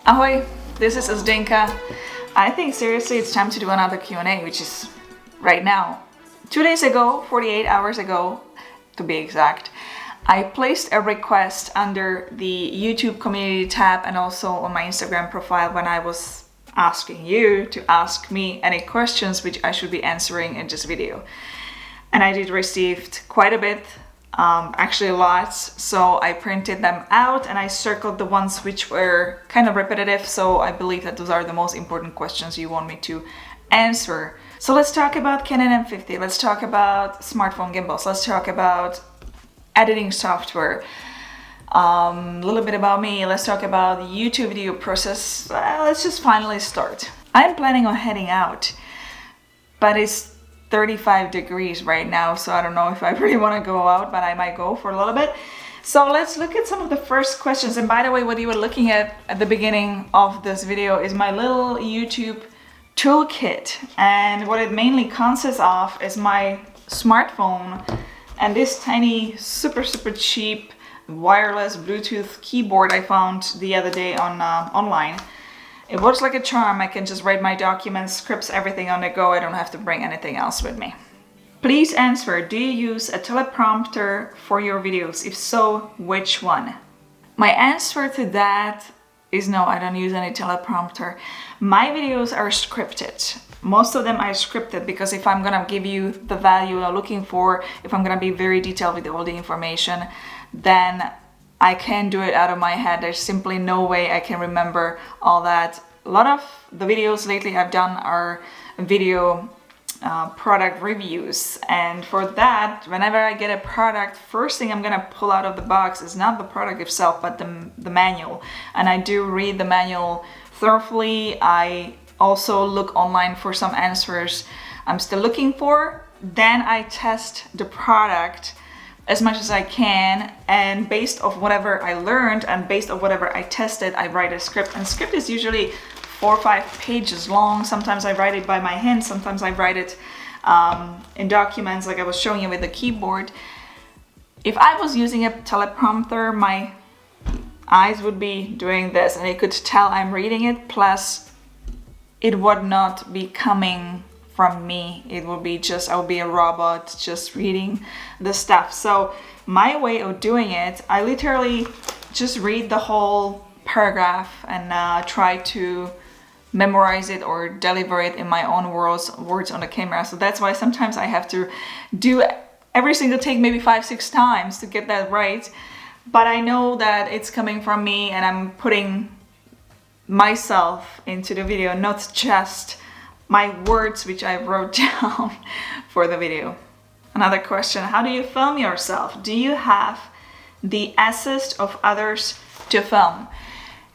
Ahoy, this is Zdenka. I think seriously it's time to do another Q&A, which is right now. 2 days ago, 48 hours ago to be exact, I placed a request under the YouTube community tab and also on my Instagram profile when I was asking you to ask me any questions which I should be answering in this video. And I did receive quite a bit, actually lots, so I printed them out and I circled the ones which were kind of repetitive, so I believe that those are the most important questions you want me to answer. So let's talk about Canon M50, let's talk about smartphone gimbals, let's talk about editing software, a little bit about me, let's talk about the YouTube video process. Let's just finally start. I'm planning on heading out, but it's 35 degrees right now, so I don't know if I really want to go out, but I might go for a little bit. So let's look at some of the first questions. And by the way, what you were looking at the beginning of this video is my little YouTube toolkit, and what it mainly consists of is my smartphone and this tiny super cheap wireless Bluetooth keyboard I found the other day on online. It works like a charm. I can just write my documents, scripts, everything on the go. I don't have to bring anything else with me. Please answer, do you use a teleprompter for your videos? If so, which one? My answer to that is no, I don't use any teleprompter. My videos are scripted. Most of them are scripted because if I'm gonna give you the value you're looking for, if I'm gonna be very detailed with all the information, then I can't do it out of my head. There's simply no way I can remember all that. A lot of the videos lately I've done are video product reviews, and for that, whenever I get a product, first thing I'm gonna pull out of the box is not the product itself, but the manual. And I do read the manual thoroughly. I also look online for some answers I'm still looking for. Then I test the product as much as I can, and based off whatever I learned and based off whatever I tested, I write a script. And script is usually 4 or 5 pages long. Sometimes I write it by my hand, sometimes I write it in documents like I was showing you with the keyboard. If I was using a teleprompter, my eyes would be doing this and you could tell I'm reading it, plus it would not be coming from me. It will be just, I will be a robot just reading the stuff. So my way of doing it, I literally just read the whole paragraph and try to memorize it or deliver it in my own words on the camera. So that's why sometimes I have to do every single take maybe 5-6 times to get that right. But I know that it's coming from me and I'm putting myself into the video, not just my words which I wrote down for the video. Another question, how do you film yourself? Do you have the assist of others to film?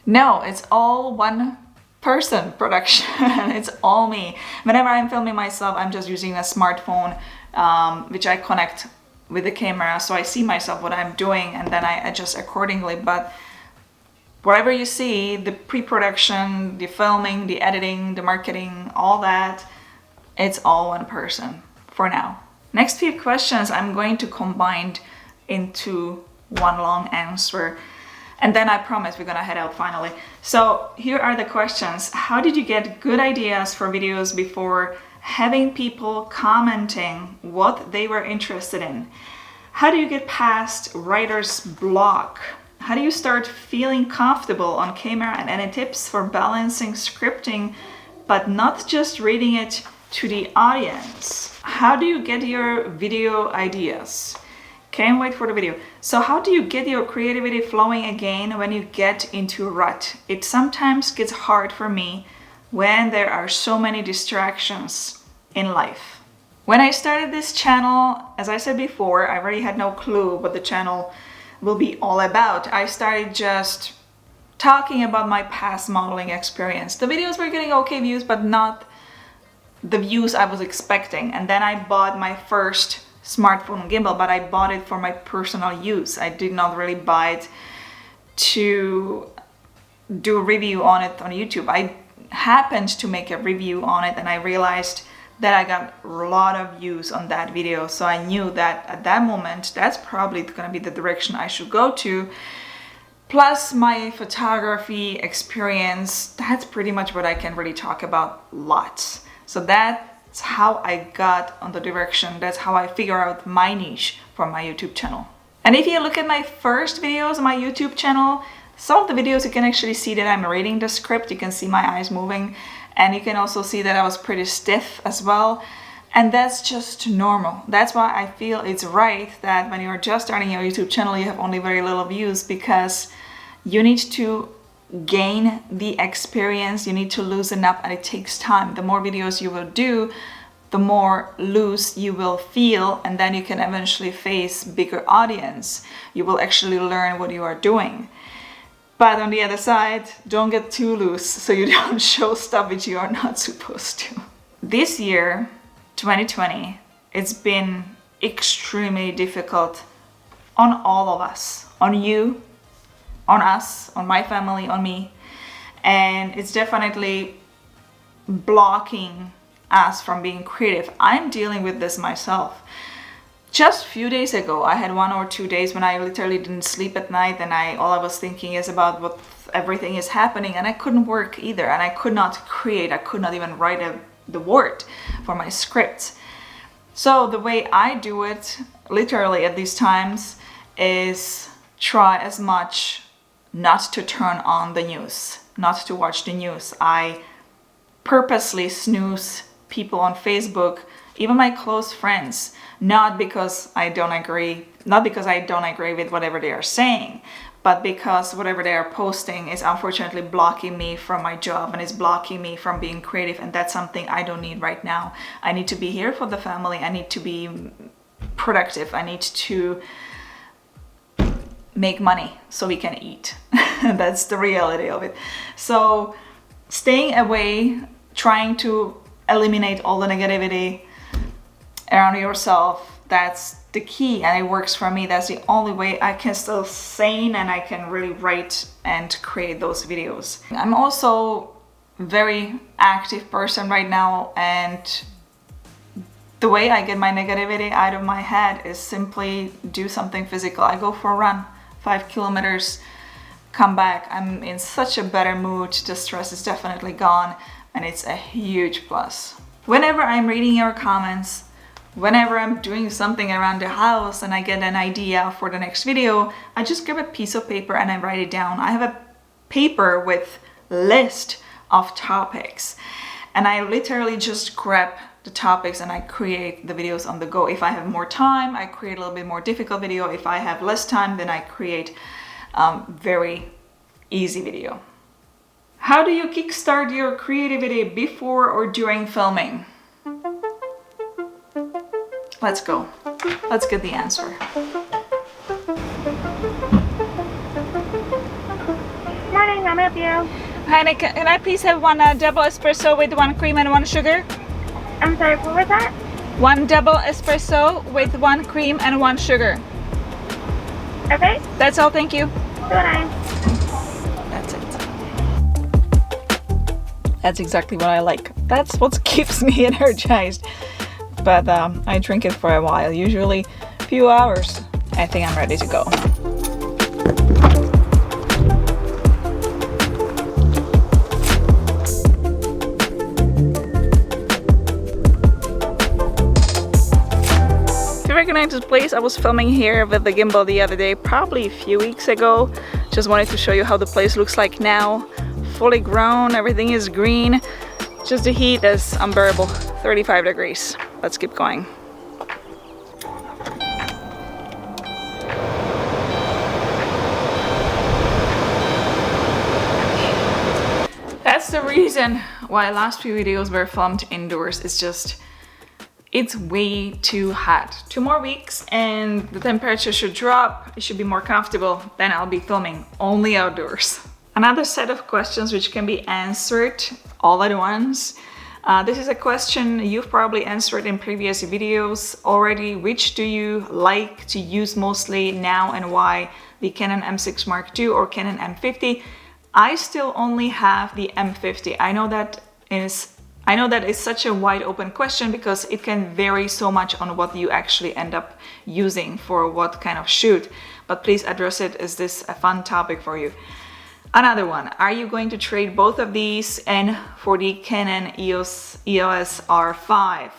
No, it's all one person production. It's all me. Whenever I'm filming myself, I'm just using a smartphone which I connect with the camera, so I see myself what I'm doing and then I adjust accordingly. But whatever you see, the pre-production, the filming, the editing, the marketing, all that, it's all one person for now. Next few questions I'm going to combine into one long answer, and then I promise we're gonna head out finally. So here are the questions. How did you get good ideas for videos before having people commenting what they were interested in? How do you get past writer's block? How do you start feeling comfortable on camera, and any tips for balancing scripting but not just reading it to the audience? How do you get your video ideas? Can't wait for the video. So how do you get your creativity flowing again when you get into a rut? It sometimes gets hard for me when there are so many distractions in life. When I started this channel, as I said before, I really had no clue what the channel will be all about. I started just talking about my past modeling experience. The videos were getting okay views, but not the views I was expecting. And then I bought my first smartphone gimbal, but I bought it for my personal use. I did not really buy it to do a review on it on YouTube. I happened to make a review on it and I realized that I got a lot of views on that video. So I knew that at that moment, that's probably gonna be the direction I should go to. plus my photography experience. That's pretty much what I can really talk about lots. So that's how I got on the direction. That's how I figure out my niche for my YouTube channel. And if you look at my first videos on my YouTube channel, some of the videos you can actually see that I'm reading the script. You can see my eyes moving, and you can also see that I was pretty stiff as well. And that's just normal. That's why I feel it's right that when you're just starting your YouTube channel, you have only very little views, because you need to gain the experience, you need to loosen up, and it takes time. The more videos you will do, the more loose you will feel, and then you can eventually face bigger audience. You will actually learn what you are doing. But on the other side, don't get too loose so you don't show stuff which you are not supposed to. This year, 2020, it's been extremely difficult on all of us, on you, on us, on my family, on me. And it's definitely blocking us from being creative. I'm dealing with this myself. Just a few days ago, I had 1 or 2 days when I literally didn't sleep at night, and all I was thinking is about what everything is happening, and I couldn't work either, and I could not create. I could not even write the word for my script. So the way I do it, literally at these times, is try as much not to turn on the news, not to watch the news. I purposely snooze people on Facebook, even my close friends. Not because I don't agree with whatever they are saying, but because whatever they are posting is unfortunately blocking me from my job and is blocking me from being creative, and that's something I don't need right now. I need to be here for the family, I need to be productive, I need to make money so we can eat. That's the reality of it. So staying away, trying to eliminate all the negativity around yourself, that's the key, and it works for me. That's the only way I can stay sane and I can really write and create those videos. I'm also a very active person right now, and the way I get my negativity out of my head is simply do something physical. I go for a run, 5 kilometers, come back. I'm in such a better mood. The stress is definitely gone, and it's a huge plus. Whenever I'm reading your comments, whenever I'm doing something around the house and I get an idea for the next video, I just grab a piece of paper and I write it down. I have a paper with list of topics, and I literally just grab the topics and I create the videos on the go. If I have more time, I create a little bit more difficult video. If I have less time, then I create very easy video. How do you kickstart your creativity before or during filming? Let's go. Let's get the answer. Morning, how may I help you? Hi, Nick. Can I please have one double espresso with 1 cream and 1 sugar? I'm sorry, what was that? 1 double espresso with 1 cream and 1 sugar. Okay. That's all, thank you. Good. That's it. That's exactly what I like. That's what keeps me energized. But I drink it for a while, usually a few hours. I think I'm ready to go. If you recognize this place, I was filming here with the gimbal the other day, probably a few weeks ago. Just wanted to show you how the place looks like now. Fully grown, everything is green. Just the heat is unbearable, 35 degrees. Let's keep going. That's the reason why last few videos were filmed indoors. It's way too hot. 2 more weeks and the temperature should drop. It should be more comfortable. Then I'll be filming only outdoors. Another set of questions which can be answered all at once. This is a question you've probably answered in previous videos already. Which do you like to use mostly now and why? The Canon M6 Mark II or Canon M50? I still only have the M50. I know that is I know that is such a wide open question because it can vary so much on what you actually end up using for what kind of shoot, but please address it. Is this a fun topic for you? Another one, are you going to trade both of these in for the Canon EOS R5?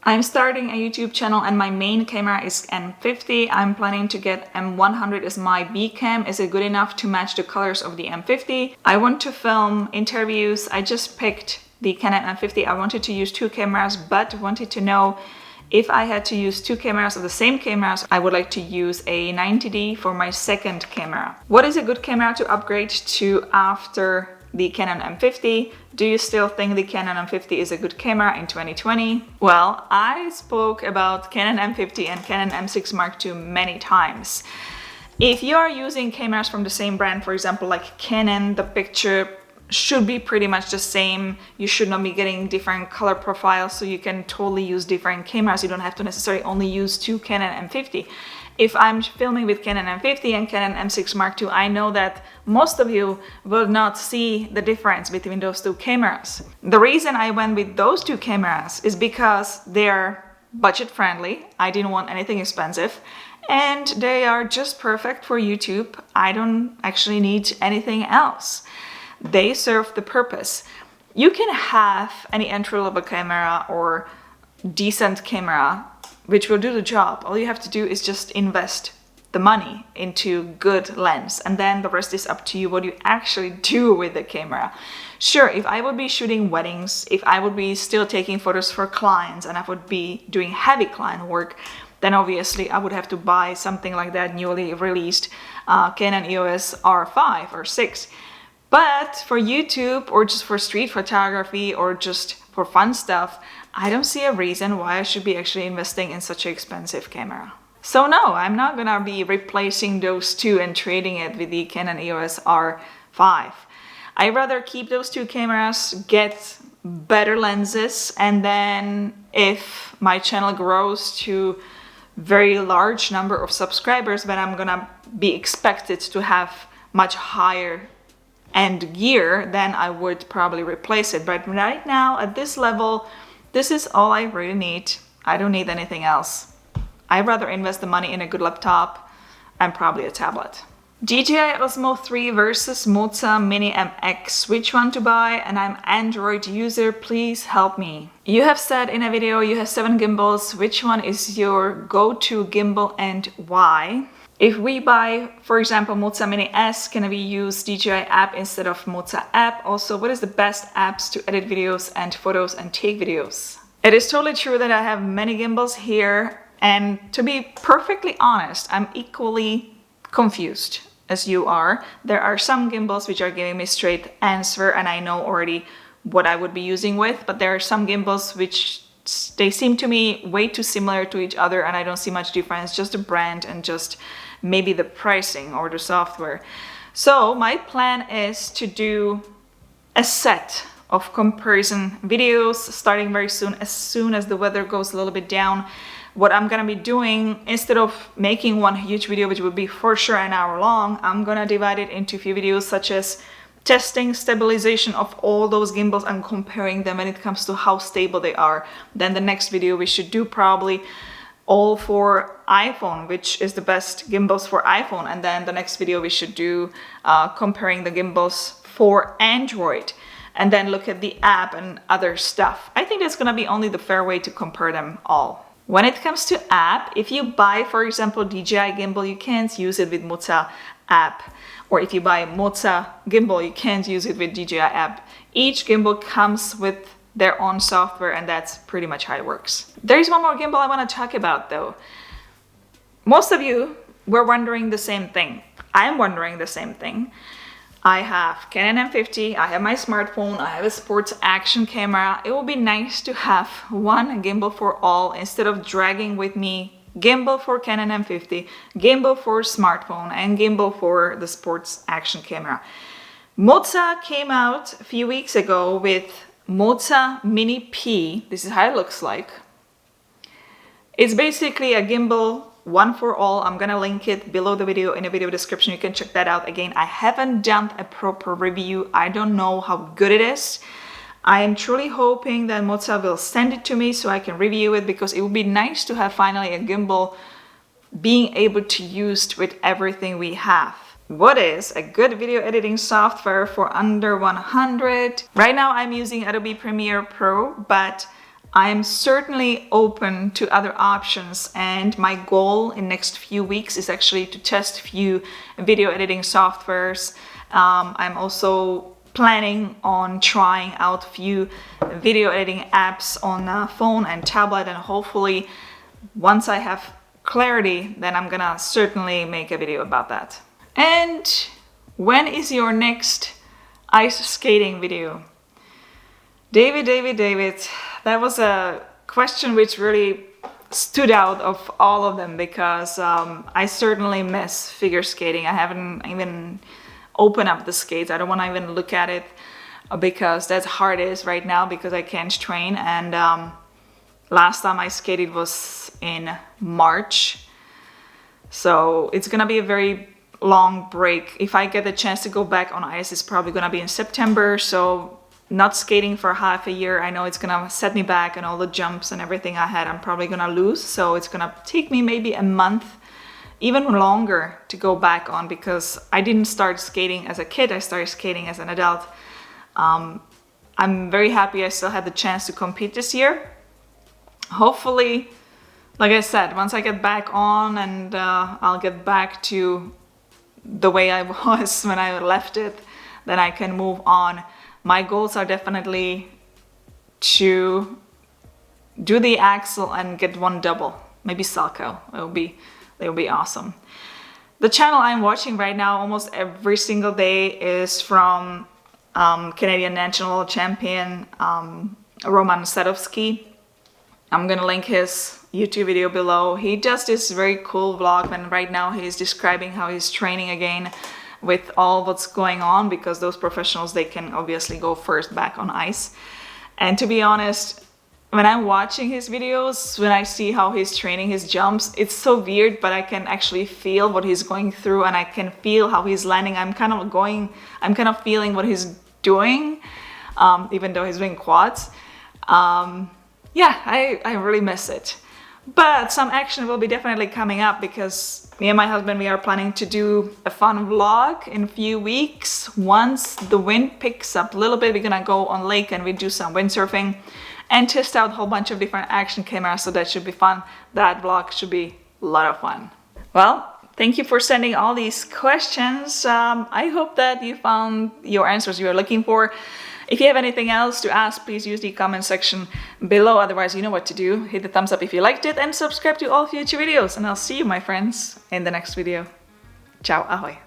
I'm starting a YouTube channel and my main camera is M50. I'm planning to get M100 as my B cam. Is it good enough to match the colors of the M50? I want to film interviews. I just picked the Canon M50. I wanted to use two cameras, but wanted to know if I had to use two cameras of the same cameras, I would like to use a 90D for my second camera. What is a good camera to upgrade to after the Canon M50? Do you still think the Canon M50 is a good camera in 2020? Well, I spoke about Canon M50 and Canon M6 Mark II many times. If you are using cameras from the same brand, for example, like Canon, the picture should be pretty much the same. You should not be getting different color profiles, so you can totally use different cameras. You don't have to necessarily only use two Canon M50. If I'm filming with Canon M50 and Canon M6 Mark II, I know that most of you will not see the difference between those two cameras. The reason I went with those two cameras is because they're budget friendly. I didn't want anything expensive, and they are just perfect for YouTube. I don't actually need anything else. They serve the purpose. You can have any entry-level camera or decent camera which will do the job. All you have to do is just invest the money into good lens, and then the rest is up to you what you actually do with the camera. Sure, if I would be shooting weddings, if I would be still taking photos for clients and I would be doing heavy client work, then obviously I would have to buy something like that newly released Canon EOS R5 or 6. But for YouTube or just for street photography or just for fun stuff, I don't see a reason why I should be actually investing in such an expensive camera. So no, I'm not gonna be replacing those two and trading it with the Canon EOS R5. I'd rather keep those two cameras, get better lenses, and then if my channel grows to very large number of subscribers, then I'm gonna be expected to have much higher end gear, then I would probably replace it. But right now at this level, this is all I really need. I don't need anything else. I'd rather invest the money in a good laptop and probably a tablet. DJI Osmo 3 versus Moza Mini MX. Which one to buy? And I'm Android user, please help me. You have said in a video you have 7 gimbals. Which one is your go-to gimbal and why? If we buy, for example, Moza Mini S, can we use DJI app instead of Moza app? Also, what is the best apps to edit videos and photos and take videos? It is totally true that I have many gimbals here, and to be perfectly honest, I'm equally confused as you are. There are some gimbals which are giving me straight answer and I know already what I would be using with, but there are some gimbals which they seem to me way too similar to each other and I don't see much difference, just the brand and just maybe the pricing or the software. So my plan is to do a set of comparison videos starting very soon as the weather goes a little bit down. What I'm gonna be doing, instead of making one huge video which would be for sure an hour long, I'm gonna divide it into a few videos such as testing stabilization of all those gimbals and comparing them when it comes to how stable they are. Then the next video we should do probably all for iPhone, which is the best gimbals for iPhone. And then the next video we should do comparing the gimbals for Android, and then look at the app and other stuff. I think that's gonna be only the fair way to compare them all. When it comes to app, if you buy, for example, DJI gimbal, you can't use it with Moza app. Or if you buy Moza gimbal, you can't use it with DJI app. Each gimbal comes with their own software, and that's pretty much how it works. There is one more gimbal I want to talk about though. Most of you were wondering the same thing. I'm wondering the same thing. I have Canon M50, I have my smartphone, I have a sports action camera. It would be nice to have one gimbal for all instead of dragging with me gimbal for Canon M50, gimbal for smartphone, and gimbal for the sports action camera. Moza came out a few weeks ago with Moza Mini P. This is how it looks like. It's basically a gimbal, one for all. I'm gonna link it below the video in the video description. You can check that out. Again, I haven't done a proper review. I don't know how good it is. I am truly hoping that Mozart will send it to me so I can review it, because it would be nice to have finally a gimbal being able to use with everything we have. What is a good video editing software for under 100? Right now I'm using Adobe Premiere Pro, but I am certainly open to other options, and my goal in next few weeks is actually to test a few video editing softwares. I'm also planning on trying out a few video editing apps on phone and tablet, and hopefully once I have clarity, then I'm gonna certainly make a video about that. And when is your next ice skating video? David, that was a question which really stood out of all of them, because I certainly miss figure skating. I haven't even opened up the skates. I don't want to even look at it, because that's how it is right now, because I can't train. And last time I skated was in March. So it's gonna be a very long break. If I get the chance to go back on ice, it's probably gonna be in September. So not skating for half a year, I know it's gonna set me back, and all the jumps and everything I had, I'm probably gonna lose. So it's gonna take me maybe a month, even longer, to go back on, because I didn't start skating as a kid. I started skating as an adult. I'm very happy I still had the chance to compete this year. Hopefully, like I said, once I get back on, and I'll get back to the way I was when I left it, then I can move on. My goals are definitely to do the axle and get one double, maybe Salco. It will be awesome. The channel I'm watching right now almost every single day is from Canadian national champion Roman Sadovsky. I'm gonna link his YouTube video below. He does this very cool vlog, and right now he's describing how he's training again with all what's going on, because those professionals, they can obviously go first back on ice. And to be honest, when I'm watching his videos, when I see how he's training his jumps, it's so weird, but I can actually feel what he's going through, and I can feel how he's landing. I'm kind of feeling what he's doing, even though he's doing quads. Yeah, I really miss it. But some action will be definitely coming up, because me and my husband, we are planning to do a fun vlog in a few weeks. Once the wind picks up a little bit, we're gonna go on lake and we do some windsurfing and test out a whole bunch of different action cameras, so that should be fun. That vlog should be a lot of fun. Well, thank you for sending all these questions. I hope that you found your answers you are looking for. If you have anything else to ask, please use the comment section below. Otherwise, you know what to do. Hit the thumbs up if you liked it, and subscribe to all future videos. And I'll see you, my friends, in the next video. Ciao, ahoy.